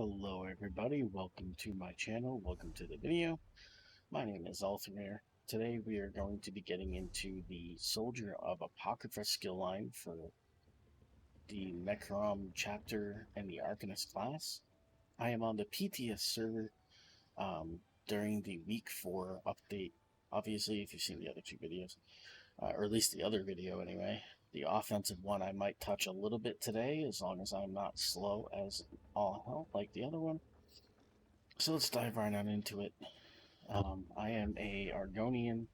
Hello everybody, welcome to my channel, welcome to the video. My name is Althamir. Today we are going to be getting into the Soldier of Apocrypha skill line for the Necrom chapter and the Arcanist class. I am on the PTS server during the week 4 update. Obviously, if you've seen the other two videos, or at least the other video anyway. The offensive one I might touch a little bit today, as long as I'm not slow as all hell like the other one. So let's dive right on into it. I am a Argonian.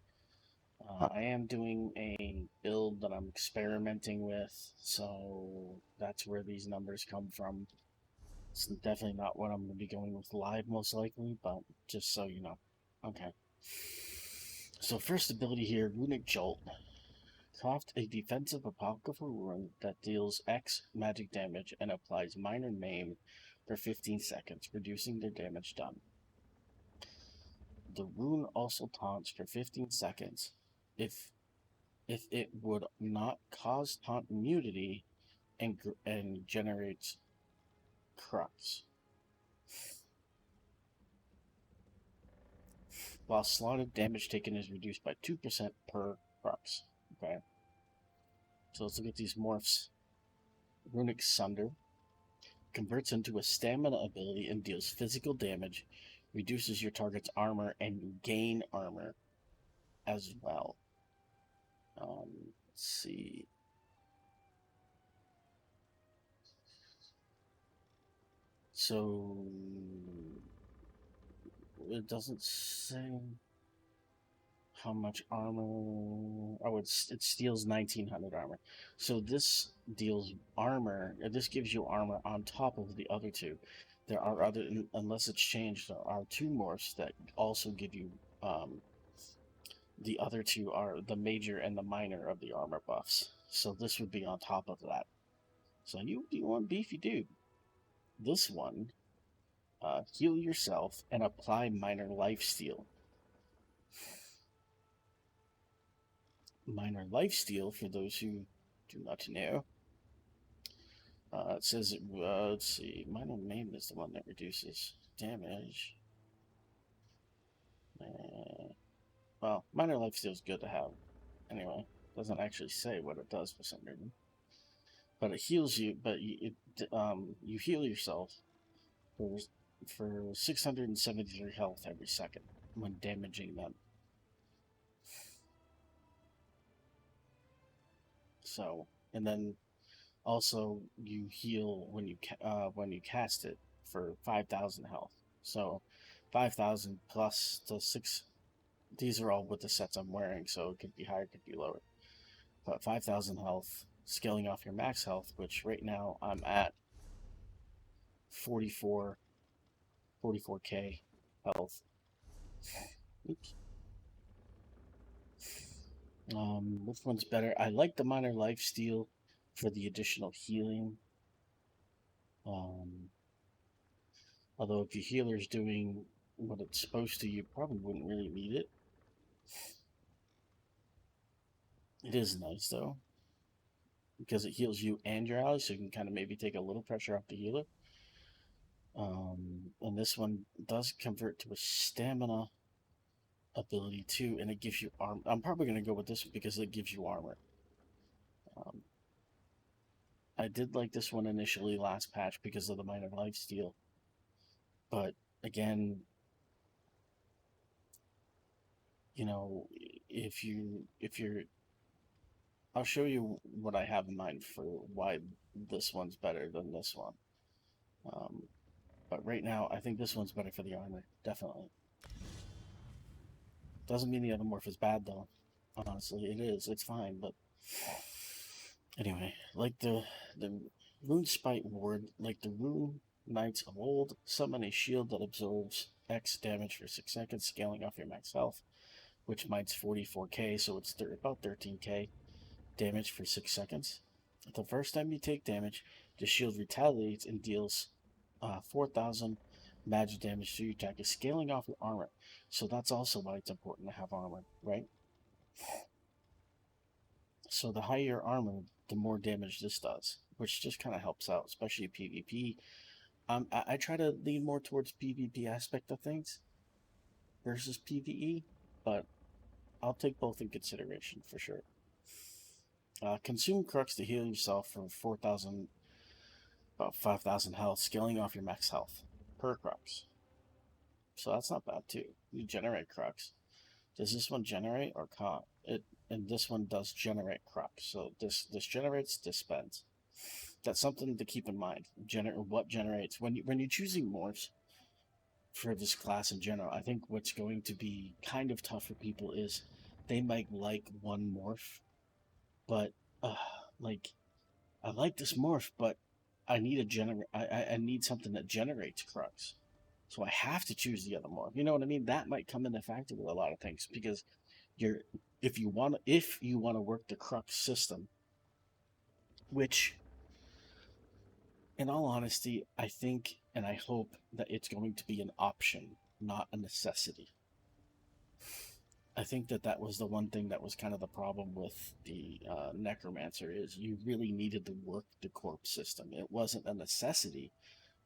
I am doing a build that I'm experimenting with, so that's where these numbers come from. It's definitely not what I'm going to be going with live, most likely, but just so you know. Okay. So first ability here, Runic Jolt. Craft a defensive apocryphal rune that deals X magic damage and applies minor maim for 15 seconds, reducing their damage done. The rune also taunts for 15 seconds if it would not cause taunt immunity and generates crux. While slotted, damage taken is reduced by 2% per crux. Okay. So let's look at these morphs. Runic Sunder converts into a stamina ability and deals physical damage, reduces your target's armor, and you gain armor as well. Let's see. So it doesn't say how much armor. Oh, it steals 1900 armor. So this deals armor. This gives you armor on top of the other two. There are other, unless it's changed, there are two morphs that also give you. The other two are the major and the minor of the armor buffs. So this would be on top of that. So you want beefy dude. This one, heal yourself and apply minor lifesteal. Minor lifesteal, for those who do not know, it says, let's see, minor maim is the one that reduces damage. Well, minor lifesteal is good to have. Anyway, doesn't actually say what it does for some reason. But it heals you, but you heal yourself for 673 health every second when damaging them. So, and then also you heal when you cast it for 5,000 health. So 5,000 plus the 6. These are all with the sets I'm wearing, so it could be higher, it could be lower. But 5,000 health, scaling off your max health, which right now I'm at 44k health. Oops. Which one's better? I like the minor lifesteal for the additional healing. Although if your healer's doing what it's supposed to, you probably wouldn't really need it. It is nice though, because it heals you and your allies, so you can kind of maybe take a little pressure off the healer. And this one does convert to a stamina ability too, and it gives you armor. I'm probably going to go with this one because it gives you armor. I did like this one initially last patch because of the minor lifesteal, but again, you know, if you're, I'll show you what I have in mind for why this one's better than this one. But right now, I think this one's better for the armor, definitely. Doesn't mean the other morph is bad though. Honestly, it is. It's fine, but anyway, like the Rune Spite Ward, like the Rune Knights of old, summon a shield that absorbs X damage for 6 seconds, scaling off your max health, which mine's 44k, so it's about 13k damage for 6 seconds. The first time you take damage, the shield retaliates and deals 4,000 magic damage to your attack, is scaling off your armor. So that's also why it's important to have armor, right? So the higher your armor, the more damage this does, which just kind of helps out, especially PvP. I try to lean more towards PvP aspect of things versus PvE, but I'll take both in consideration for sure. Consume Crux to heal yourself for 4,000, about 5,000 health, scaling off your max health per Crux. So that's not bad too. You generate Crux. Does this one generate or con? And this one does generate Crux. So this generates, this spends. That's something to keep in mind. What generates when you're choosing morphs for this class in general. I think what's going to be kind of tough for people is they might like one morph, but uh, like I like this morph, but I need I need something that generates Crux. So I have to choose the other morph. You know what I mean? That might come into factor with a lot of things because you're if you want to work the Crux system, which in all honesty, I think and I hope that it's going to be an option, not a necessity. I think that was the one thing that was kind of the problem with the Necromancer is you really needed to work the corpse system. It wasn't a necessity.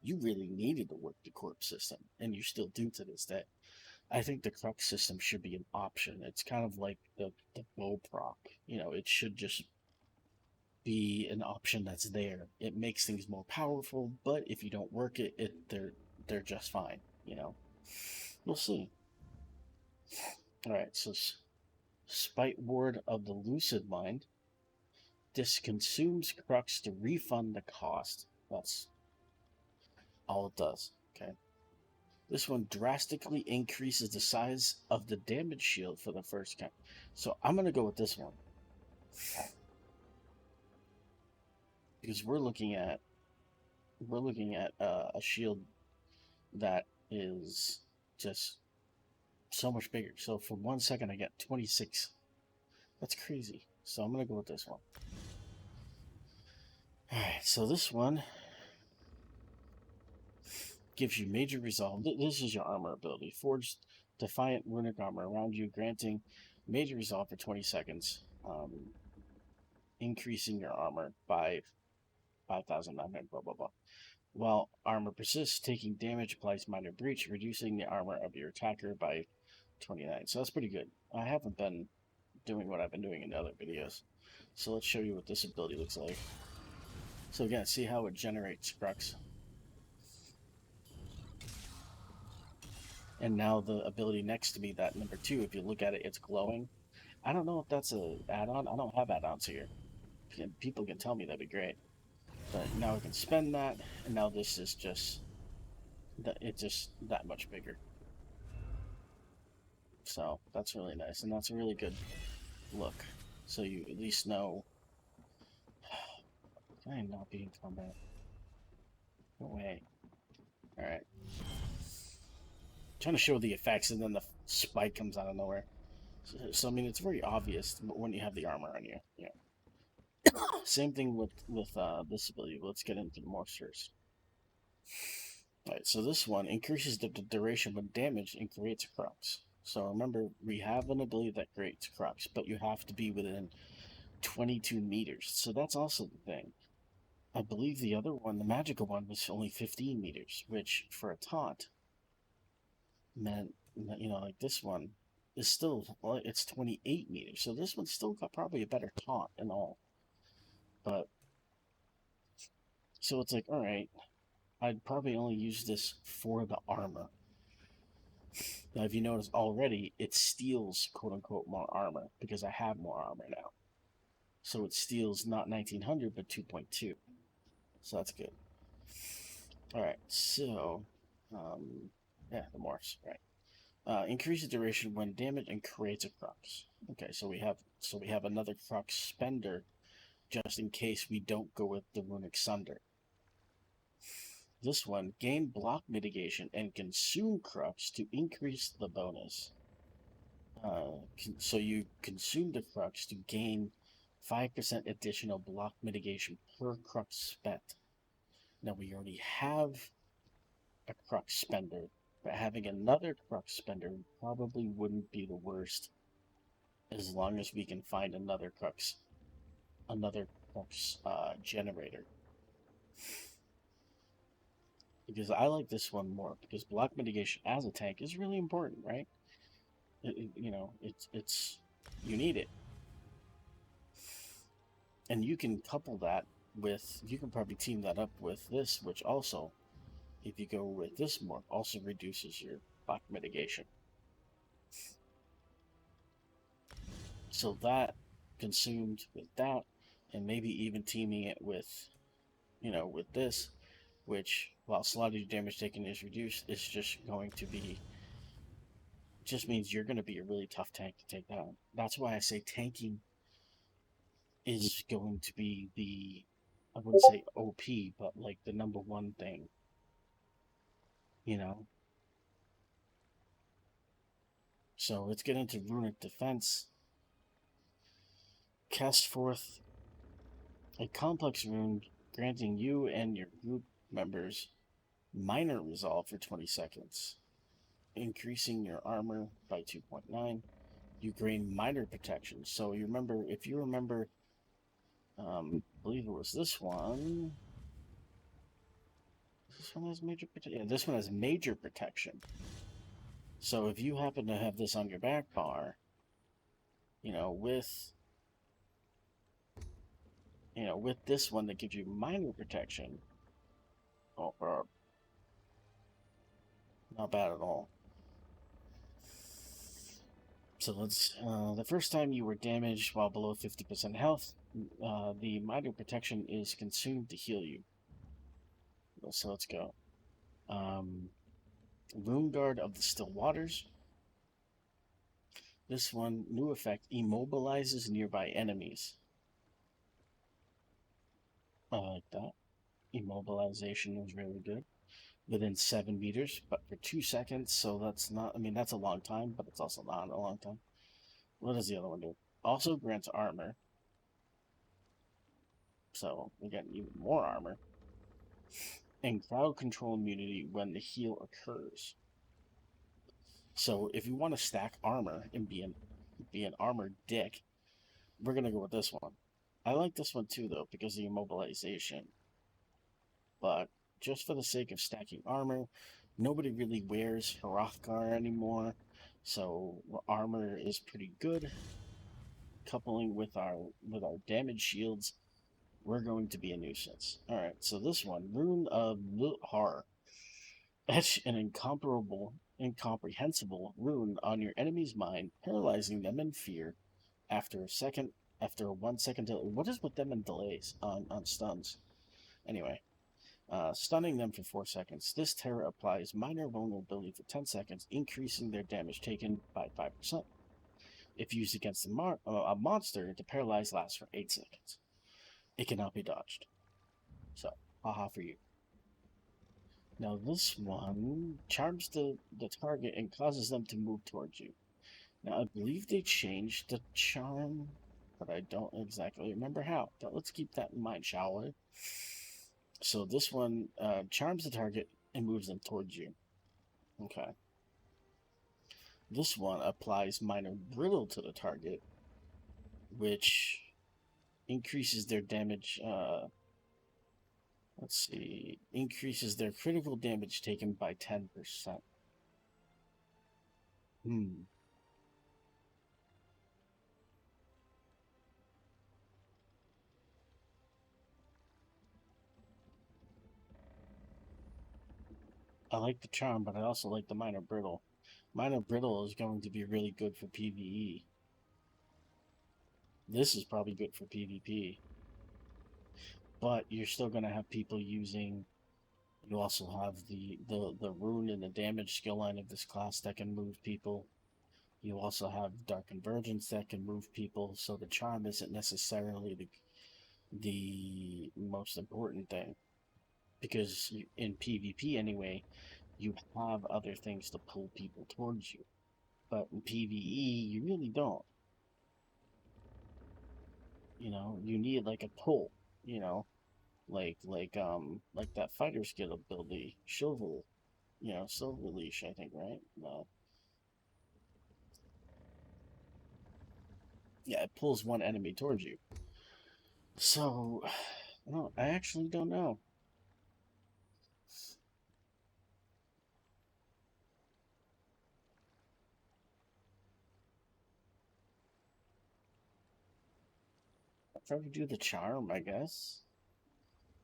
You really needed to work the corpse system, and you still do to this day. I think the Crux system should be an option. It's kind of like the bow proc. You know, it should just be an option that's there. It makes things more powerful, but if you don't work they're just fine. You know, we'll see. All right, so Spite Ward of the Lucid Mind. This consumes Crux to refund the cost. That's all it does. Okay. This one drastically increases the size of the damage shield for the first count. So I'm gonna go with this one because we're looking at a shield that is just so much bigger. So for 1 second, I get 26. That's crazy. So I'm gonna go with this one. All right. So this one gives you major resolve. This is your armor ability. Forged defiant runic armor around you, granting major resolve for 20 seconds, increasing your armor by 5,900, blah, blah, blah. While armor persists, taking damage applies minor breach, reducing the armor of your attacker by 29. So that's pretty good. I haven't been doing what I've been doing in the other videos. So let's show you what this ability looks like. So again, see how it generates Crux. And now the ability next to me, that number 2, if you look at it, it's glowing. I don't know if that's a add-on. I don't have add-ons here. People can tell me, that'd be great. But now I can spend that, and now this is just it's just that much bigger. So that's really nice, and that's a really good look. So you at least know. Can I not be in combat? No way. All right. Trying to show the effects, and then the spike comes out of nowhere. So I mean, it's very obvious when you have the armor on you. Yeah. Same thing with this ability. Let's get into the monsters. Alright, so this one increases the duration when damaged and creates Crux. So remember, we have an ability that creates Crux, but you have to be within 22 meters. So that's also the thing. I believe the other one, the magical one, was only 15 meters, which for a taunt meant, you know, like this one is still, well, it's 28 meters. So this one's still got probably a better taunt and all. But, so it's like, alright, I'd probably only use this for the armor. Now, if you notice already, it steals quote-unquote more armor because I have more armor now. So it steals not 1900, but 2.2. So that's good. Alright, so, yeah, the morphs, right. Increase the duration when damaged and creates a Crux. Okay, so we have another Crux spender just in case we don't go with the Runic Sunder. This one, gain block mitigation and consume Crux to increase the bonus. So you consume the Crux to gain 5% additional block mitigation per Crux spent. Now we already have a Crux spender, but having another Crux spender probably wouldn't be the worst, as long as we can find another Crux generator. because I like this one more because block mitigation as a tank is really important, right? You know, it's you need it, and you can couple that with you can probably team that up with this, which also, if you go with this morph, also reduces your block mitigation. So that consumed with that, and maybe even teaming it with, with this, which while slotted damage taken is reduced, it's just going to be just means you're going to be a really tough tank to take down. That's why I say tanking is going to be I wouldn't say OP, but like the number one thing, you know? So let's get into Runic Defense. Cast forth a complex rune granting you and your group members minor resolve for 20 seconds, increasing your armor by 2.9. You gain minor protection. So if you remember, I believe it was this one. This one has major protection. Yeah, this one has major protection. So if you happen to have this on your back bar, with with this one that gives you minor protection, or not bad at all. So let's. The first time you were damaged while below 50% health, the minor protection is consumed to heal you. So let's go. Rune Guard of the Still Waters. This one, new effect, immobilizes nearby enemies. I like that. Immobilization is really good. Within 7 meters, but for 2 seconds, so that's not, I mean, that's a long time, but it's also not a long time. What does the other one do? Also grants armor. So we get even more armor. And crowd control immunity when the heal occurs. So if you want to stack armor and be an armored dick, we're gonna go with this one. I like this one too though, because of the immobilization. But just for the sake of stacking armor, nobody really wears Hrothgar anymore. So armor is pretty good. Coupling with our damage shields, we're going to be a nuisance. Alright, so this one, Rune of Luthar. Etch an incomprehensible rune on your enemy's mind, paralyzing them in fear after a 1 second delay. What is with them and delays on stuns? Anyway, stunning them for 4 seconds. This terror applies minor vulnerability for 10 seconds, increasing their damage taken by 5%. If used against a monster, the paralyze lasts for 8 seconds. It cannot be dodged. So, haha for you. Now this one charms the target and causes them to move towards you. Now I believe they changed the charm, but I don't exactly remember how. But let's keep that in mind, shall we? So this one charms the target and moves them towards you. Okay. This one applies minor brittle to the target, which increases their damage. Let's see, increases their critical damage taken by 10%. I like the charm, but I also like the minor brittle. Minor brittle is going to be really good for PvE. This is probably good for PvP. But you're still going to have people using... You also have the rune and the damage skill line of this class that can move people. You also have Dark Convergence that can move people, so the charm isn't necessarily the most important thing. Because in PvP anyway, you have other things to pull people towards you. But in PvE, you really don't. You need like a pull, like that fighter skill ability, Silver Leash, I think, right? Yeah, it pulls one enemy towards you. So, no, I actually don't know. probably do the charm, I guess.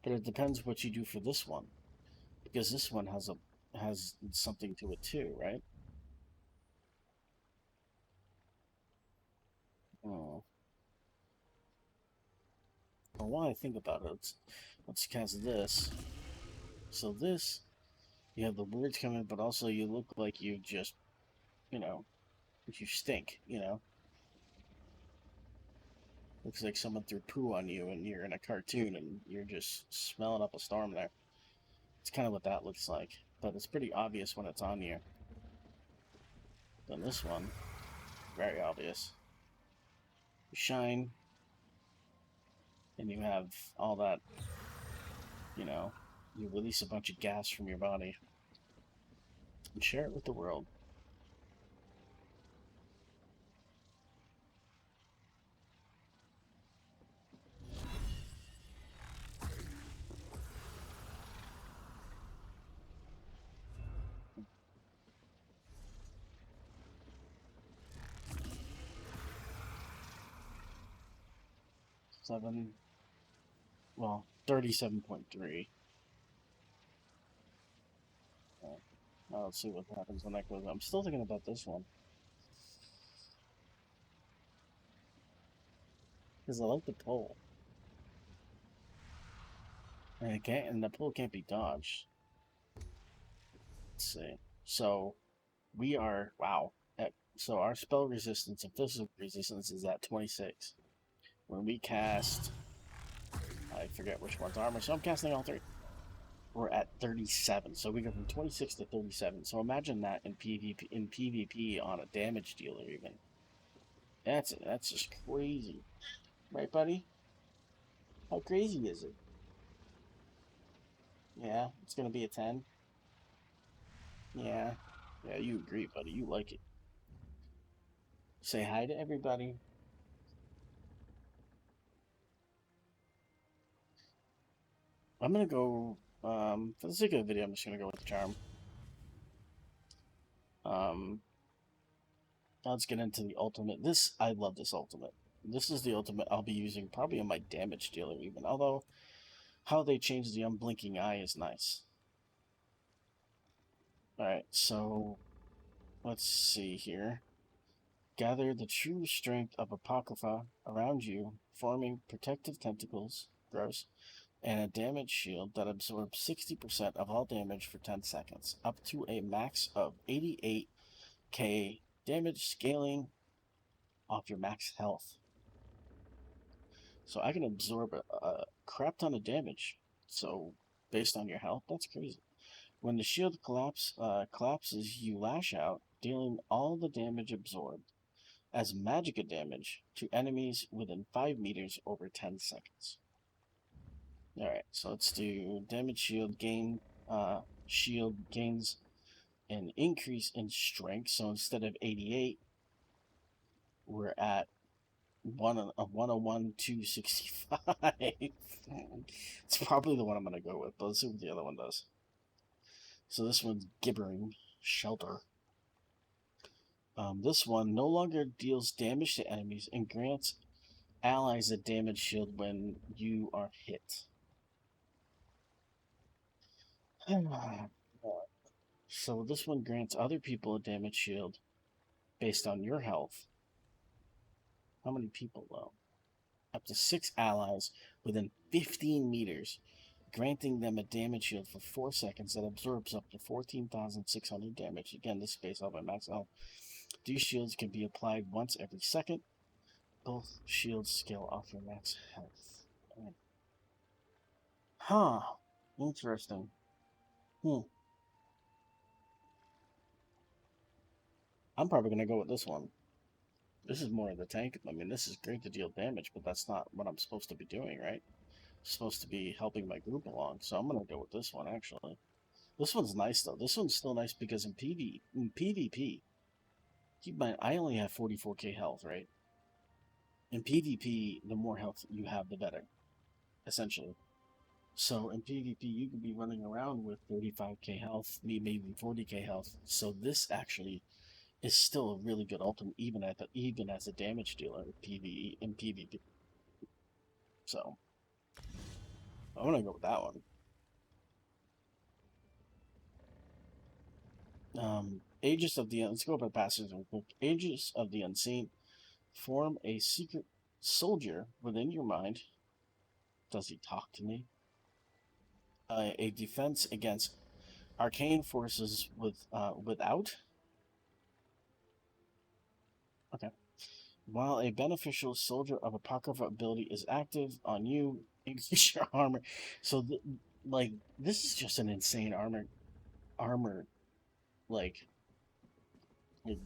But it depends what you do for this one, because this one has something to it too, right? Oh, well, while I think about it, let's cast this. So this, you have the words coming, but also you look like you just, you know, you stink, you know? Looks like someone threw poo on you and you're in a cartoon and you're just smelling up a storm there. It's kind of what that looks like, but it's pretty obvious when it's on you. Then this one, very obvious. You shine, and you have all that, you know, you release a bunch of gas from your body and share it with the world. Seven, well, 37.3. Now let's see what happens when that goes. I'm still thinking about this one because I like the pull, and the pull can't be dodged. Let's see. So we are wow. So our spell resistance and physical resistance is at 26. When we cast, I forget which one's armor, so I'm casting all three. We're at 37, so we go from 26 to 37. So imagine that in PvP on a damage dealer even. That's just crazy, right, buddy? How crazy is it? Yeah, it's gonna be a 10. Yeah, yeah, you agree, buddy. You like it. Say hi to everybody. I'm gonna go. For the sake of the video, I'm just gonna go with the charm. Um, let's get into the ultimate. I love this ultimate. This is the ultimate I'll be using probably on my damage dealer even. Although, how they changed the unblinking eye is nice. Alright, so let's see here. Gather the true strength of Apocrypha around you, forming protective tentacles, gross, and a damage shield that absorbs 60% of all damage for 10 seconds, up to a max of 88k damage, scaling off your max health. So I can absorb a crap ton of damage. So based on your health, that's crazy. When the shield collapses, you lash out, dealing all the damage absorbed as magica damage to enemies within 5 meters over 10 seconds. Alright, so let's do damage shield gains an increase in strength. So instead of 88, we're at 101 265. It's probably the one I'm gonna go with, but let's see what the other one does. So this one's gibbering shelter. This one no longer deals damage to enemies and grants allies a damage shield when you are hit. So this one grants other people a damage shield based on your health. How many people though? Up to 6 allies within 15 meters, granting them a damage shield for 4 seconds that absorbs up to 14,600 damage. Again, this is based off my max health. These shields can be applied once every second. Both shields scale off your max health. Huh. Interesting. I'm probably going to go with this one. This is more of the tank. I mean, this is great to deal damage, but that's not what I'm supposed to be doing, right? I'm supposed to be helping my group along, so I'm going to go with this one, actually. This one's nice, though. This one's still nice because in PvP, keep in mind, I only have 44k health, right? In PvP, the more health you have, the better, essentially. So in PvP, you could be running around with 35k health, maybe 40k health. So this actually is still a really good ultimate, even as a damage dealer in PvE in PvP. So I'm gonna go with that one. Aegis of the let's go over the passages real quick. Aegis of the Unseen. Form a secret soldier within your mind. Does he talk to me? A defense against arcane forces without. Okay. While a beneficial soldier of Apocrypha ability is active on you, increase your armor. So, like, this is just an insane armor. Like,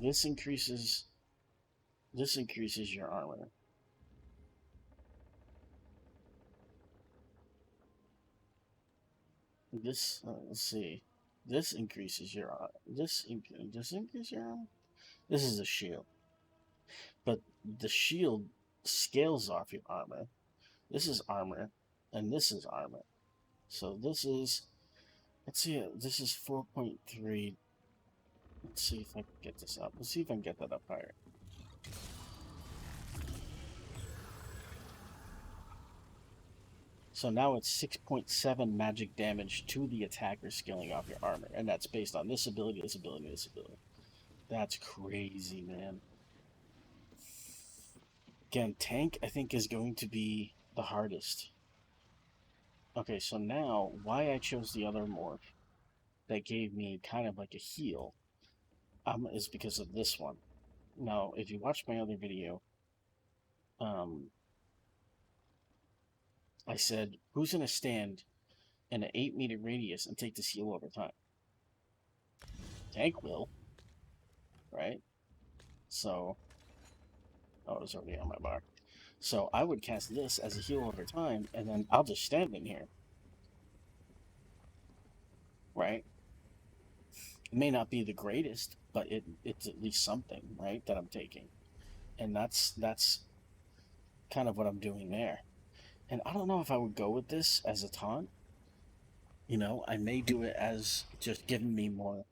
this increases. This increases your armor. This let's see. This increases your this increases your armor. This is a shield, but the shield scales off your armor. This is armor, and this is armor. So this is, let's see, this is 4.3. Let's see if I can get this up. Let's see if I can get that up higher. So now it's 6.7 magic damage to the attacker scaling off your armor. And that's based on this ability, this ability, this ability. That's crazy, man. Again, tank, I think, is going to be the hardest. Okay, so now, why I chose the other morph that gave me kind of like a heal is because of this one. Now, if you watch my other video, I said, who's going to stand in an 8-meter radius and take this heal over time? Tank will, right? So, oh, it's already on my bar. So I would cast this as a heal over time, and then I'll just stand in here, right? It may not be the greatest, but it's at least something, right, that I'm taking. And that's kind of what I'm doing there. And I don't know if I would go with this as a taunt. You know, I may do it as just giving me more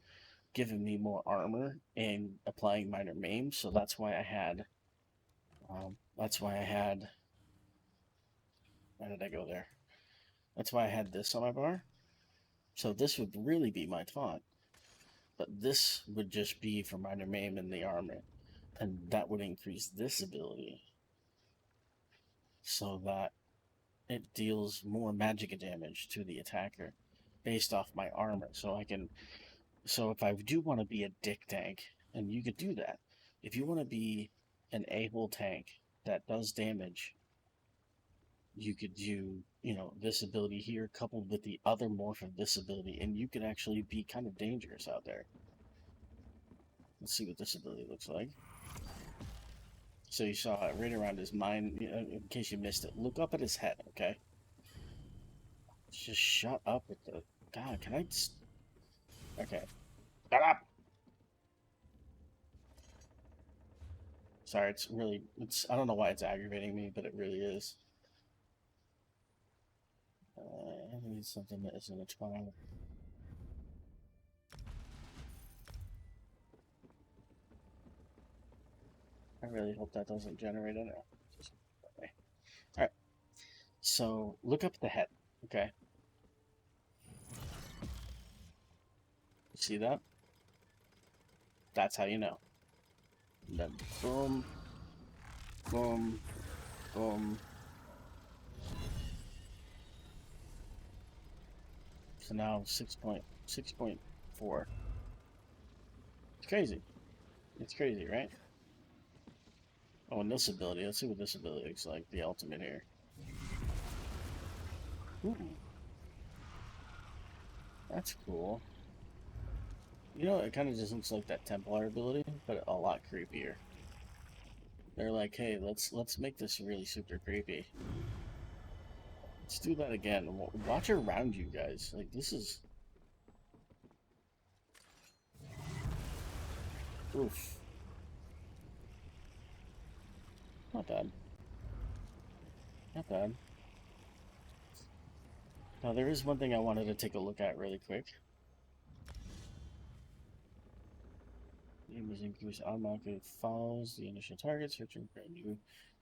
armor and applying minor maim. So that's why I had why did I go there? That's why I had this on my bar. So this would really be my taunt. But this would just be for minor maim and the armor. And that would increase this ability so that it deals more magic damage to the attacker based off my armor. So if I do want to be a dick tank, and you could do that, if you want to be an able tank that does damage, you could do, you know, this ability here coupled with the other morph of this ability, and you could actually be kind of dangerous out there. Let's see what this ability looks like. So you saw it right around his mind. In case you missed it, look up at his head, okay? Just shut up with the... God, can I just... Okay. Shut up! Sorry, I don't know why it's aggravating me, but it really is. I need something that isn't a 12. I really hope that doesn't generate it. Alright. So, look up the head, okay? See that? That's how you know. And then boom, boom, boom. So now 6.4. It's crazy. It's crazy, right? Oh, and this ability. Let's see what this ability looks like. The ultimate here. Ooh. That's cool. You know, it kind of just looks like that Templar ability, but a lot creepier. They're like, hey, let's make this really super creepy. Let's do that again. Watch around you guys. Like, this is... Oof. Not bad. Not bad. Now, there is one thing I wanted to take a look at really quick. The image increase automatically follows the initial target, searching for a new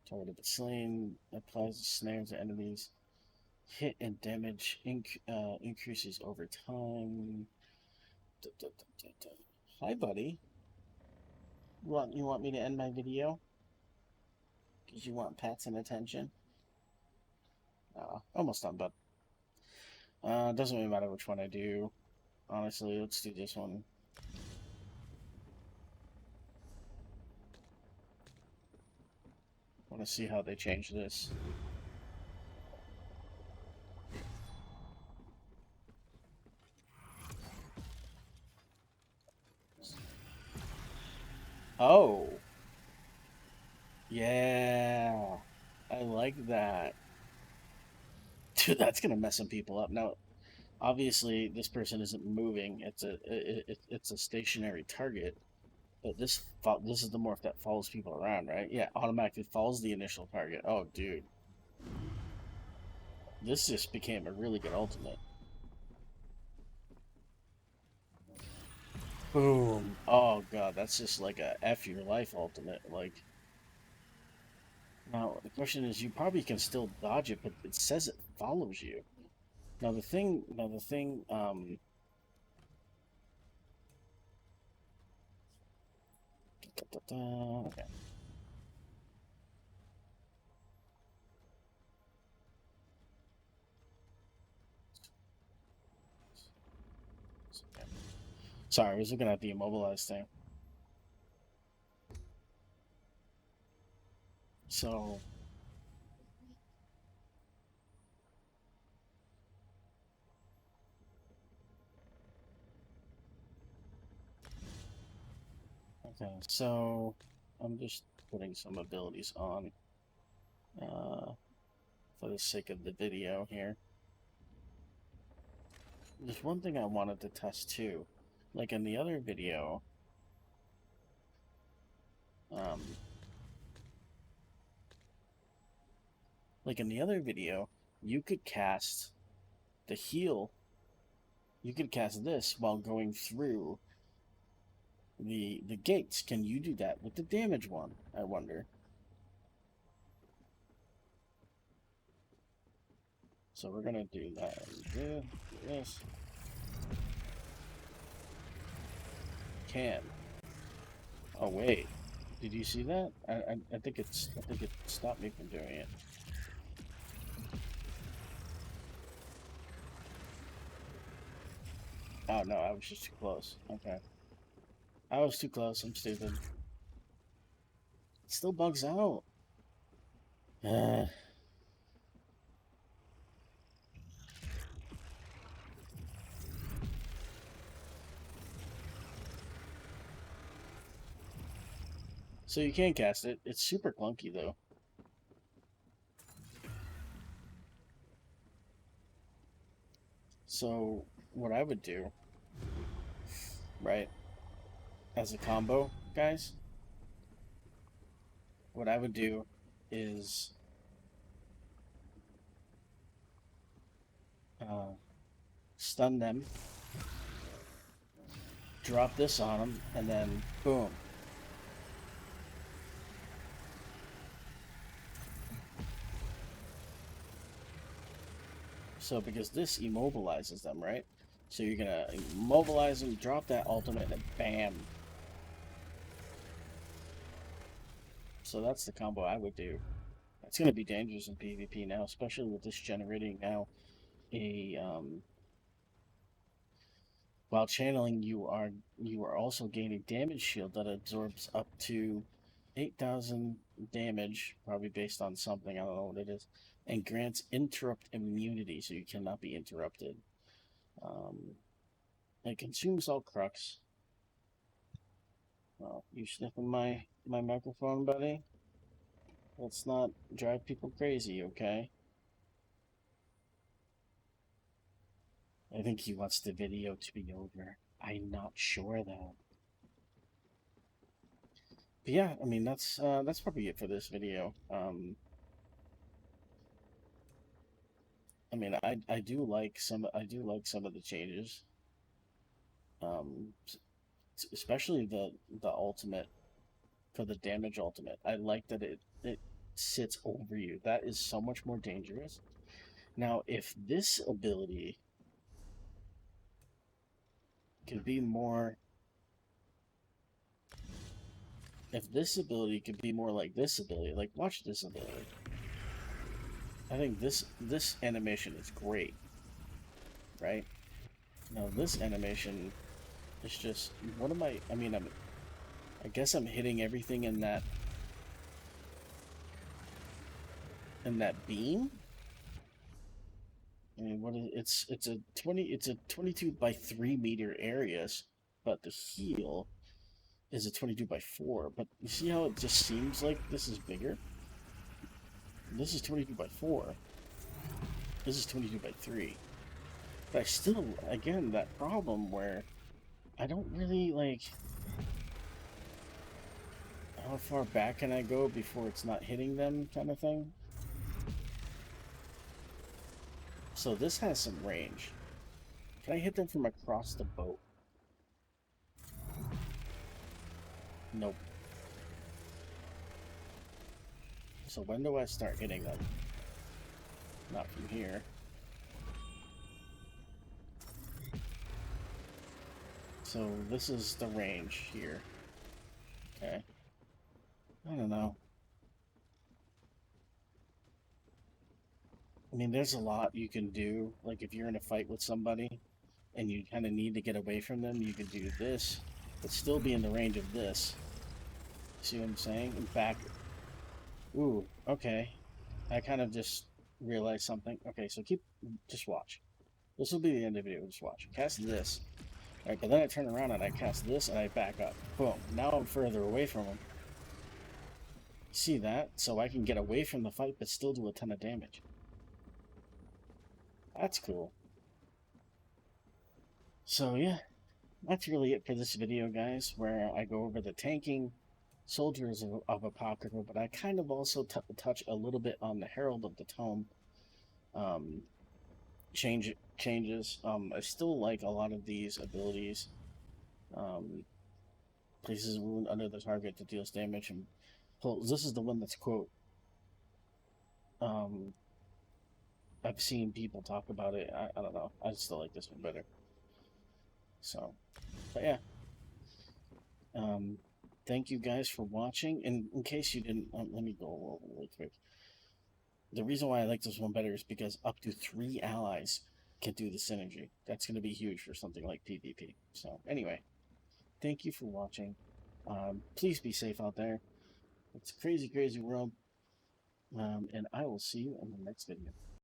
Target if slain applies a snare to enemies. Hit and damage increases over time. Da, da, da, da, da. Hi, buddy. You want me to end my video? Because you want pats and attention? Almost done, but doesn't really matter which one I do. Honestly, let's do this one. I want to see how they change this. Oh, yeah, I like that. Dude, that's gonna mess some people up. Now, obviously, this person isn't moving. It's a stationary target. But this is the morph that follows people around, right? Yeah, automatically follows the initial target. Oh, dude, this just became a really good ultimate. Boom. Oh god, that's just like a F your life ultimate. Like, now the question is, you probably can still dodge it, but it says it follows you. Now the thing. Okay. Sorry, I was looking at the immobilized thing. So, okay, so I'm just putting some abilities on uh, for the sake of the video here. There's one thing I wanted to test too. Like in the other video, um, you could cast the heal. You could cast this while going through the gates. Can you do that with the damage one? I wonder. So we're gonna do that. Do this. Can. Oh wait. Did you see that? I think it stopped me from doing it. Oh no, I was just too close. Okay. I was too close. I'm stupid. It still bugs out. So you can cast it. It's super clunky though. So what I would do, right, as a combo, guys, what I would do is uh, stun them, drop this on them, and then boom. So because this immobilizes them, right? So you're gonna immobilize them, drop that ultimate, and then bam. So that's the combo I would do. It's gonna be dangerous in PvP now, especially with this generating now a while channeling, you are also gaining damage shield that absorbs up to 8,000 damage, probably based on something, I don't know what it is, and grants interrupt immunity, so you cannot be interrupted. Um, it consumes all crux. Well, you sniffing my microphone, buddy? Let's not drive people crazy, okay? I think he wants the video to be over. I'm not sure though. But yeah, I mean that's probably it for this video. I mean I do like some of the changes. Um, especially the ultimate for the damage ultimate. I like that it sits over you. That is so much more dangerous. Now, if this ability could be more, if this ability could be more like this ability, like watch this ability. I think this animation is great, right? Now this animation is just, what am I mean, I guess I'm hitting everything in that beam. I mean, what is it's a 22 by 3 meter areas, but the heal is a 22 by 4. But you see how it just seems like this is bigger? This is 22 by 4. This is 22 by 3. But I still, again, that problem where I don't really like, how far back can I go before it's not hitting them kind of thing. So this has some range. Can I hit them from across the boat? Nope. So when do I start hitting them? Not from here. So this is the range here. Okay. I don't know. I mean, there's a lot you can do. Like if you're in a fight with somebody and you kind of need to get away from them, you can do this, but still be in the range of this. See what I'm saying? In fact, ooh, okay. I kind of just realized something. Okay, so just watch. This will be the end of the video. Just watch. Cast this. All right, but then I turn around and I cast this and I back up. Boom. Now I'm further away from him. See that? So I can get away from the fight but still do a ton of damage. That's cool. So yeah, that's really it for this video, guys, where I go over the tanking soldiers of Apocrypha, but I kind of also touch a little bit on the Herald of the Tome um, changes. I still like a lot of these abilities. Places a wound under the target that deals damage and pulls. This is the one that's quote. I've seen people talk about it. I don't know. I still like this one better. So, but yeah. Thank you guys for watching. And in case you didn't, let me go really quick. The reason why I like this one better is because up to 3 allies can do the synergy. That's going to be huge for something like PvP. So anyway, thank you for watching. Please be safe out there. It's a crazy, crazy world. And I will see you in the next video.